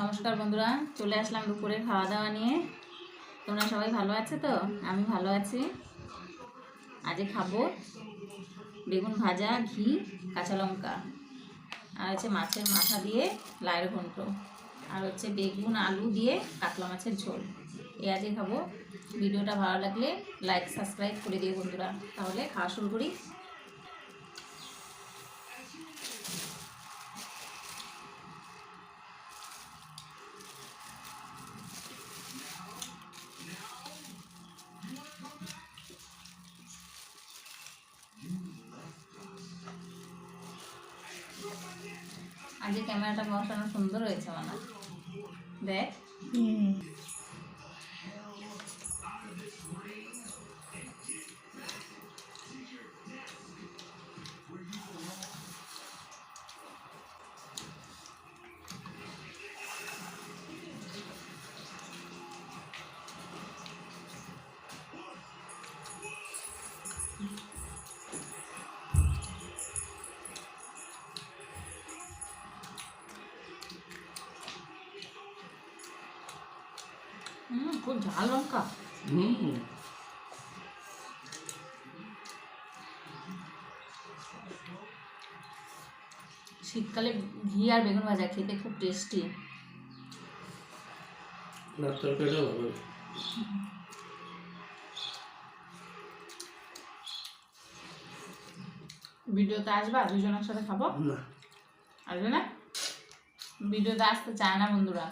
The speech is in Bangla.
নমস্কার বন্ধুরা, চলে আসলাম দুপুরে খাওয়া দাওয়া নিয়ে। তোমরা সবাই ভালো আছো তো? আমি ভালো আছি। আজকে খাবো বেগুন ভাজা, ঘি, কাঁচা লঙ্কা, আর হচ্ছে মাছের মাথা দিয়ে লাইয়ের ঘন্ট, আর হচ্ছে বেগুন আলু দিয়ে কাতলা মাছের ঝোল। এই আজকে খাবো। ভিডিওটা ভালো লাগলে লাইক সাবস্ক্রাইব করে দিও বন্ধুরা। তাহলে খাওয়া শুরু করি। আজকে ক্যামেরাটা বসানো সুন্দর হয়েছে মানে, দেখ। খুব ঝাল লঙ্কা। শীতকালে ঘি আর বেগুন ভাজা খেতে খুব টেস্টি। ভিডিওতে আসবা? দুজন একসাথে খাবো? আসবে না? ভিডিওতে আসতে চায় না বন্ধুরা।